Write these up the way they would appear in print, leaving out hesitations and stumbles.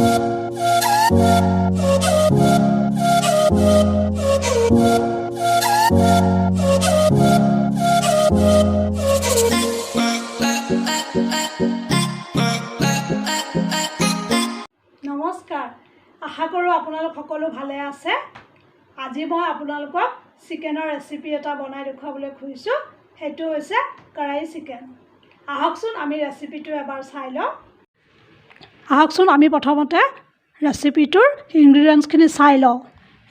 নমস্কাৰ, আশা কৰোঁ আপোনালোক সকলো ভালে আছে। আজি মই আপোনালোকক চিকেনৰ ৰেচিপি এটা বনাই দেখুৱাবলৈ খুজিছোঁ। সেইটো হৈছে কড়াই চিকেন। আহকচোন আমি ৰেচিপিটো এবাৰ চাই লওঁ। আহকচোন আমি প্ৰথমতে ৰেচিপিটোৰ ইনগ্ৰিডিয়েণ্টছখিনি চাই লওঁ।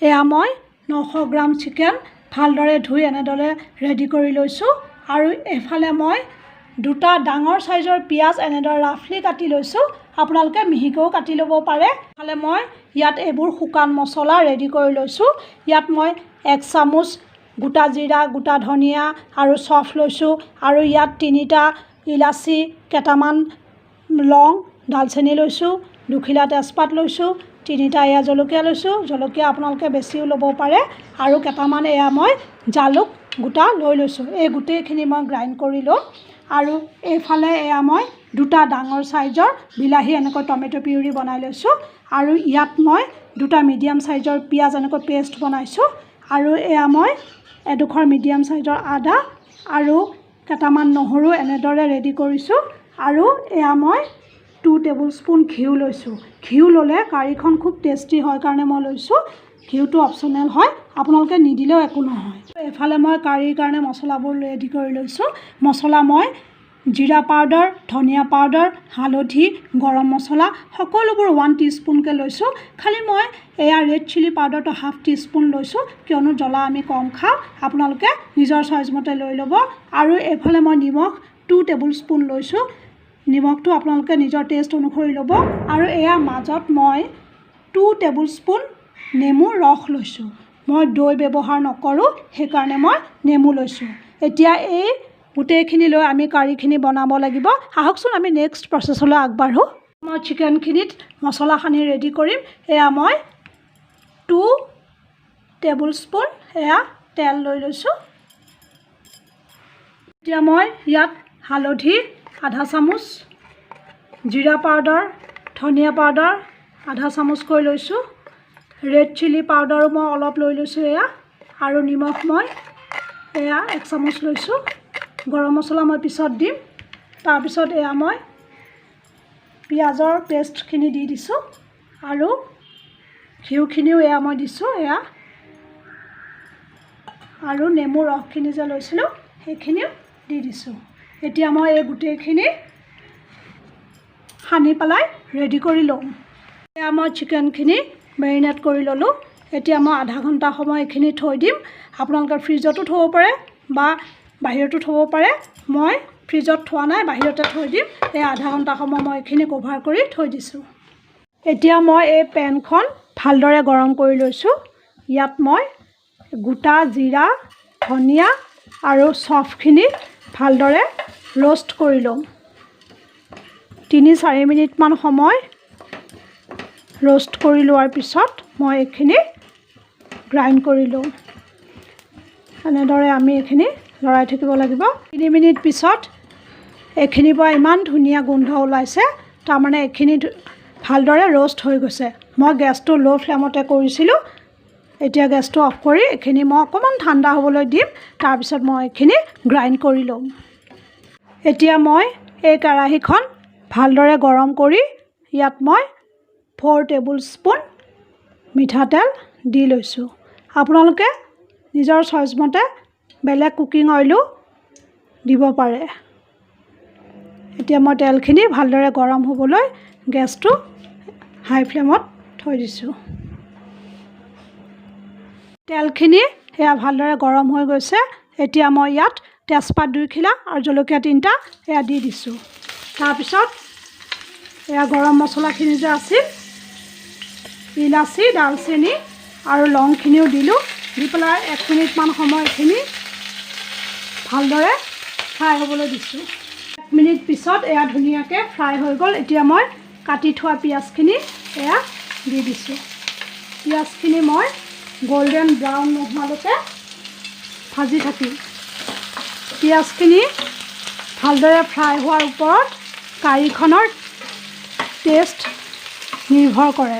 এয়া মই 900 গ্ৰাম চিকেন ভালদৰে ধুই এনেদৰে ৰেডি কৰি লৈছোঁ। আৰু এফালে মই দুটা ডাঙৰ চাইজৰ পিঁয়াজ এনেদৰে ৰাফলি কাটি লৈছোঁ। আপোনালোকে মিহিকৈও কাটি ল'ব পাৰে। এফালে মই ইয়াত এইবোৰ শুকান মছলা ৰেডি কৰি লৈছোঁ। ইয়াত মই 1 চামুচ গোটা জিৰা, গোটা ধনিয়া আৰু চফ লৈছোঁ। আৰু ইয়াত 3টা ইলাচি, কেইটামান লং, ডালচেনি লৈছোঁ, 2 খিলা তেজপাত লৈছোঁ, 3টা এয়া জলকীয়া লৈছোঁ। জলকীয়া আপোনালোকে বেছিও ল'ব পাৰে। আৰু কেইটামান এয়া মই জালুক গোটা লৈ লৈছোঁ। এই গোটেইখিনি মই গ্ৰাইণ্ড কৰি লওঁ। আৰু এইফালে এয়া মই 2টা ডাঙৰ চাইজৰ বিলাহী এনেকৈ টমেটো পিউৰি বনাই লৈছোঁ। আৰু ইয়াত মই 2টা মিডিয়াম চাইজৰ পিঁয়াজ এনেকৈ পেষ্ট বনাইছোঁ। আৰু এয়া মই এডোখৰ মিডিয়াম চাইজৰ আদা আৰু কেইটামান নহৰু এনেদৰে ৰেডি কৰিছোঁ। আৰু এয়া মই 2 টেবুল স্পুন ঘিউ লৈছোঁ। ঘিউ ল'লে কাৰীখন খুব টেষ্টি হয় কাৰণে মই লৈছোঁ। ঘিউটো অপশ্যনেল হয়, আপোনালোকে নিদিলেও একো নহয়। এইফালে মই কাৰীৰ কাৰণে মছলাবোৰ ৰেডি কৰি লৈছোঁ। মছলা মই জিৰা পাউডাৰ, ধনিয়া পাউডাৰ, হালধি, গৰম মছলা সকলোবোৰ 1 টিস্পুনকৈ লৈছোঁ। খালি মই এয়া ৰেড চিলি পাউডাৰটো 1/2 টিস্পুন লৈছোঁ, কিয়নো জ্বলা আমি কম খাওঁ। আপোনালোকে নিজৰ চইচ মতে লৈ ল'ব। আৰু এইফালে মই নিমখ 2 টেবুল স্পুন লৈছোঁ। নিমখটো আপোনালোকে নিজৰ টেষ্ট অনুসৰি ল'ব। আৰু এয়া মাজত মই 2 টেবুল স্পুন নেমুৰ ৰস লৈছোঁ। মই দৈ ব্যৱহাৰ নকৰোঁ, সেইকাৰণে মই নেমু লৈছোঁ। এতিয়া এই গোটেইখিনি লৈ আমি কাৰীখিনি বনাব লাগিব। আহকচোন আমি নেক্সট প্ৰচেছলৈ আগবাঢ়োঁ। মই চিকেনখিনিত মছলা সানি ৰেডি কৰিম। এয়া মই 2 টেবুল স্পুন এয়া তেল লৈ লৈছোঁ। এতিয়া মই ইয়াত হালধি আধা চামুচ, জিৰা পাউডাৰ, ধনিয়া পাউডাৰ আধা চামুচকৈ লৈছোঁ। ৰেড চিলি পাউডাৰো মই অলপ লৈ লৈছোঁ এয়া। আৰু নিমখ মই এয়া 1 চামুচ লৈছোঁ। গৰম মছলা মই পিছত দিম। তাৰপিছত এয়া মই পিঁয়াজৰ পেষ্টখিনি দি দিছোঁ। আৰু ঘিউখিনিও এয়া মই দিছোঁ এয়া। আৰু নেমুৰ ৰসখিনি যে লৈছিলোঁ সেইখিনিও দি দিছোঁ। এতিয়া মই এই গোটেইখিনি সানি পেলাই ৰেডি কৰি লওঁ। এয়া মই চিকেনখিনি মেৰিনেট কৰি ল'লোঁ। এতিয়া মই আধা ঘণ্টা সময় এইখিনি থৈ দিম। আপোনালোকে ফ্ৰিজতো থ'ব পাৰে বা বাহিৰতো থ'ব পাৰে। মই ফ্ৰিজত থোৱা নাই, বাহিৰতে থৈ দিম। এই আধা ঘণ্টা সময় মই এইখিনি কভাৰ কৰি থৈ দিছোঁ। এতিয়া মই এই পেনখন ভালদৰে গৰম কৰি লৈছোঁ। ইয়াত মই গোটা জিৰা, ধনিয়া আৰু চফখিনি ভালদৰে ৰ'ষ্ট কৰি ল'ম। 3-4 মিনিটমান সময় ৰ'ষ্ট কৰি লোৱাৰ পিছত মই এইখিনি গ্ৰাইণ্ড কৰি লওঁ। এনেদৰে আমি এইখিনি লৰাই থাকিব লাগিব। 3 মিনিট পিছত এইখিনিৰ পৰা ইমান ধুনীয়া গোন্ধ ওলাইছে, তাৰমানে এইখিনি ভালদৰে ৰ'ষ্ট হৈ গৈছে। মই গেছটো ল' ফ্লেমতে কৰিছিলোঁ। এতিয়া গেছটো অফ কৰি এইখিনি মই অকণমান ঠাণ্ডা হ'বলৈ দিম। তাৰপিছত মই এইখিনি গ্ৰাইণ্ড কৰি ল'ম। এতিয়া মই এই কেৰাহীখন ভালদৰে গৰম কৰি ইয়াত মই 4 টেবুল স্পুন মিঠাতেল দি লৈছোঁ। আপোনালোকে নিজৰ চইচ মতে বেলেগ কুকিং অইলো দিব পাৰে। এতিয়া মই তেলখিনি ভালদৰে গৰম হ'বলৈ গেছটো হাই ফ্লেমত থৈ দিছোঁ। তেলখিনি এয়া ভালদৰে গৰম হৈ গৈছে। এতিয়া মই ইয়াত তেজপাত 2 খিলা আৰু জলকীয়া 3টা এয়া দি দিছোঁ। তাৰপিছত এয়া গৰম মছলাখিনি যে আছিল, ইলাচি, ডালচেনি আৰু লংখিনিও দিলোঁ। দি পেলাই 1 মিনিটমান সময় এইখিনি ভালদৰে ফ্ৰাই হ'বলৈ দিছোঁ। 1 মিনিট পিছত এয়া ধুনীয়াকৈ ফ্ৰাই হৈ গ'ল। এতিয়া মই কাটি থোৱা পিঁয়াজখিনি এয়া দি দিছোঁ। পিঁয়াজখিনি মই গোল্ডেন ব্ৰাউন নোহোৱালৈকে ভাজি থাকিম। পিঁয়াজখিনি ভালদৰে ফ্ৰাই হোৱাৰ ওপৰত কাৰীখনৰ টেষ্ট নিৰ্ভৰ কৰে।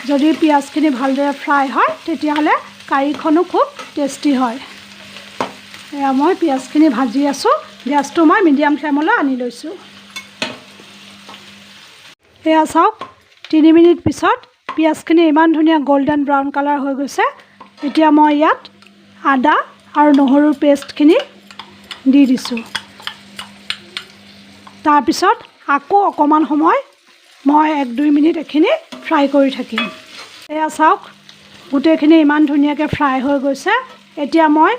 যদি পিঁয়াজখিনি ভালদৰে ফ্ৰাই হয় তেতিয়াহ'লে কাৰীখনো খুব টেষ্টি হয়। এয়া মই পিঁয়াজখিনি ভাজি আছোঁ। গেছটো মই মিডিয়াম ফ্লেমলৈ আনি লৈছোঁ। এয়া চাওক 3 মিনিট পিছত পিঁয়াজখিনি ইমান ধুনীয়া গল্ডেন ব্ৰাউন কালাৰ হৈ গৈছে। এতিয়া মই ইয়াত আদা আৰু নহৰুৰ পেষ্টখিনি দি দিছোঁ। তাৰপিছত আকৌ অকণমান সময় মই 1-2 মিনিট এইখিনি ফ্ৰাই কৰি থাকিম। এয়া চাওক গোটেইখিনি ইমান ধুনীয়াকৈ ফ্ৰাই হৈ গৈছে। এতিয়া মই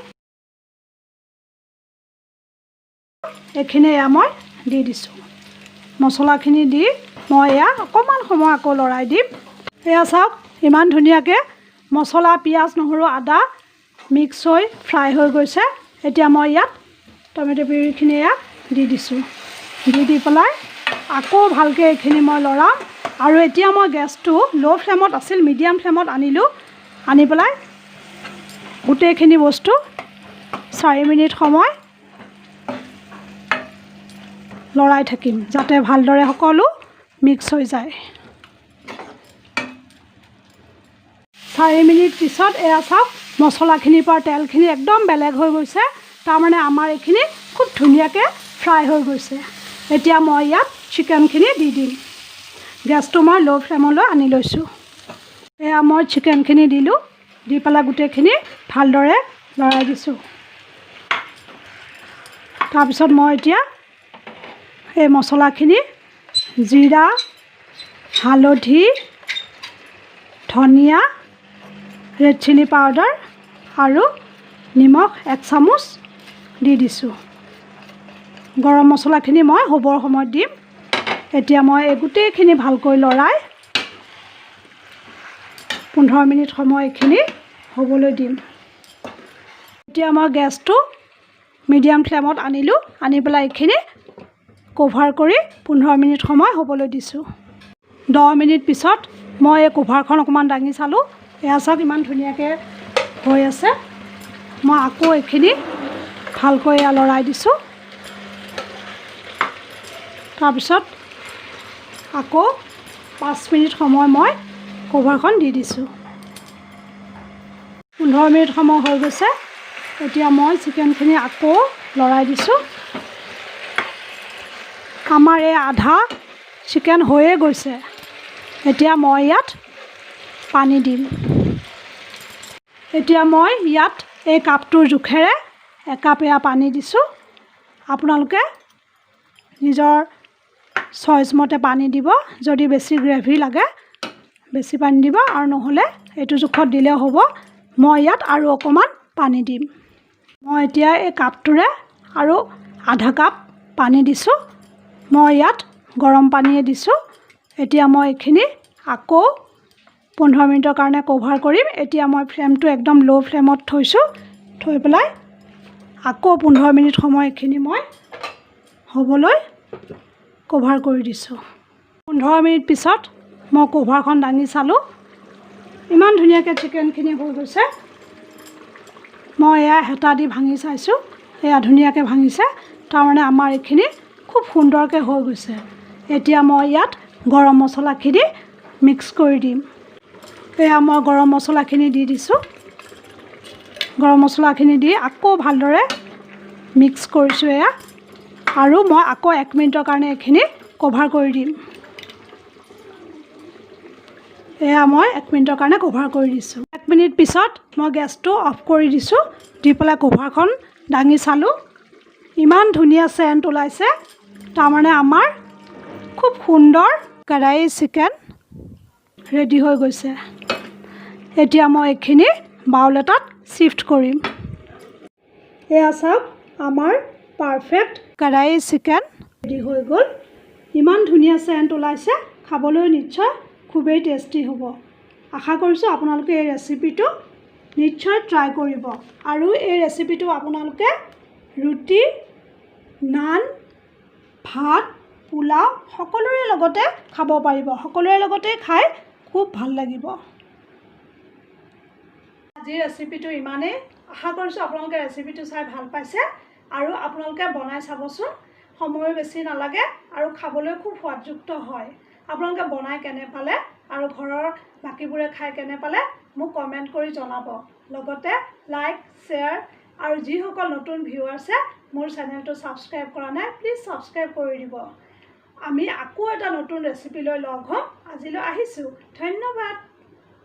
এইখিনি মই দি দিছোঁ। মছলাখিনি দি মই এয়া অকণমান সময় আকৌ লৰাই দিম। এয়া চাওক ইমান ধুনীয়াকৈ মছলা, পিঁয়াজ, নহৰু, আদা মিক্স হৈ ফ্ৰাই হৈ গৈছে। এতিয়া মই ইয়াত টমেটো পিউৰিখিনি এয়া দি দিছোঁ। দি পেলাই আকৌ ভালকৈ এইখিনি মই লৰাম। আৰু এতিয়া মই গেছটো ল' ফ্লেমত আছিল, মিডিয়াম ফ্লেমত আনিলোঁ। আনি পেলাই গোটেইখিনি বস্তু 4 মিনিট সময় লৰাই থাকিম যাতে ভালদৰে সকলো মিক্স হৈ যায়। 4 মিনিট পিছত এয়া চাওক মছলাখিনিৰ পৰা তেলখিনি একদম বেলেগ হৈ গৈছে। তাৰমানে আমাৰ এইখিনি খুব ধুনীয়াকৈ ফ্ৰাই হৈ গৈছে। এতিয়া মই ইয়াত চিকেনখিনি দি দিম। গেছটো মই ল' ফ্লেমলৈ আনি লৈছোঁ। এয়া মই চিকেনখিনি দিলোঁ। দি পেলাই গোটেইখিনি ভালদৰে লৰাই দিছোঁ। তাৰপিছত মই এতিয়া এই মছলাখিনি জিৰা, হালধি, ধনিয়া, ৰেড চিলি পাউডাৰ আৰু নিমখ 1 চামুচ দি দিছোঁ। গৰম মছলাখিনি মই হ'বৰ সময়ত দিম। এতিয়া মই এই গোটেইখিনি ভালকৈ লৰাই 15 মিনিট সময় এইখিনি হ'বলৈ দিম। এতিয়া মই গেছটো মিডিয়াম ফ্লেমত আনিলোঁ। আনি পেলাই এইখিনি কভাৰ কৰি 15 মিনিট সময় হ'বলৈ দিছোঁ। 10 মিনিট পিছত মই এই কভাৰখন অকণমান দাঙি চালোঁ। এয়া চাওক ইমান ধুনীয়াকৈ হৈ আছে। মই আকৌ এইখিনি ভালকৈ এয়া লৰাই দিছোঁ। তাৰপিছত আকৌ 5 মিনিট সময় মই কভাৰখন দি দিছোঁ। 15 মিনিট সময় হৈ গৈছে। এতিয়া মই চিকেনখিনি আকৌ লৰাই দিছোঁ। আমাৰ এই আধা চিকেন হৈয়ে গৈছে। এতিয়া মই ইয়াত পানী দিম। এতিয়া মই ইয়াত এই কাপটোৰ জোখেৰে 1 কাপ এয়া পানী দিছোঁ। আপোনালোকে নিজৰ চইচ মতে পানী দিব। যদি বেছি গ্ৰেভি লাগে বেছি পানী দিব আৰু নহ'লে এইটো জোখত দিলেও হ'ব। মই ইয়াত আৰু অকণমান পানী দিম। মই এতিয়া এই কাপটোৰে আৰু আধা কাপ পানী দিছোঁ। মই ইয়াত গৰম পানীয়ে দিছোঁ। এতিয়া মই এইখিনি আকৌ 15 মিনিটৰ কাৰণে কভাৰ কৰিম। এতিয়া মই ফ্লেমটো একদম ল' ফ্লেমত থৈছোঁ। থৈ পেলাই আকৌ 15 মিনিট সময় এইখিনি মই হ'বলৈ কভাৰ কৰি দিছোঁ। 15 মিনিট পিছত মই কভাৰখন দাঙি চালোঁ। ইমান ধুনীয়াকৈ চিকেনখিনি হৈ গৈছে। মই এয়া হেতা দি ভাঙি চাইছোঁ। এয়া ধুনীয়াকৈ ভাঙিছে। তাৰমানে আমাৰ এইখিনি খুব সুন্দৰকৈ হৈ গৈছে। এতিয়া মই ইয়াত গৰম মছলাখিনি মিক্স কৰি দিম। এয়া মই গৰম মছলাখিনি দি দিছোঁ। গৰম মছলাখিনি দি আকৌ ভালদৰে মিক্স কৰিছোঁ এয়া। আৰু মই আকৌ 1 মিনিটৰ কাৰণে এইখিনি কভাৰ কৰি দিম। এয়া মই 1 মিনিটৰ কাৰণে কভাৰ কৰি দিছোঁ। 1 মিনিট পিছত মই গেছটো অফ কৰি দিছোঁ। দি পেলাই কভাৰখন দাঙি চালোঁ। ইমান ধুনীয়া চেণ্ট ওলাইছে। তাৰমানে আমাৰ খুব সুন্দৰ কড়াই চিকেন ৰেডি হৈ গৈছে। এতিয়া মই এইখিনি বাউল এটাত শ্বিফ্ট কৰিম। এয়া চাওক আমাৰ পাৰফেক্ট কড়াই চিকেন ৰেডি হৈ গ'ল। ইমান ধুনীয়া চেণ্ট ওলাইছে। খাবলৈ নিশ্চয় খুবেই টেষ্টি হ'ব। আশা কৰিছোঁ আপোনালোকে এই ৰেচিপিটো নিশ্চয় ট্ৰাই কৰিব। আৰু এই ৰেচিপিটো আপোনালোকে ৰুটি, নান, ভাত, পোলাও সকলোৰে লগতে খাব পাৰিব। সকলোৰে লগতে খাই খুব ভাল লাগিব। আজিৰ ৰেচিপিটো ইমানেই। আশা কৰিছোঁ আপোনালোকে ৰেচিপিটো চাই ভাল পাইছে। আৰু আপোনালোকে বনাই চাবচোন। সময়ো বেছি নালাগে আৰু খাবলৈ খুব সোৱাদযুক্ত হয়। আপোনালোকে বনাই কেনে পালে আৰু ঘৰৰ বাকীবোৰে খাই কেনে পালে মোক কমেণ্ট কৰি জনাব। লগতে লাইক শ্বেয়াৰ আৰু যিসকল নতুন ভিউৱাৰ্ছে মোৰ চেনেলটো ছাবস্ক্ৰাইব কৰা নাই প্লিজ ছাবস্ক্ৰাইব কৰি দিব। আমি আকৌ এটা নতুন ৰেচিপি লৈ লগ হ'ম। আজিলৈ আহিছোঁ। ধন্যবাদ।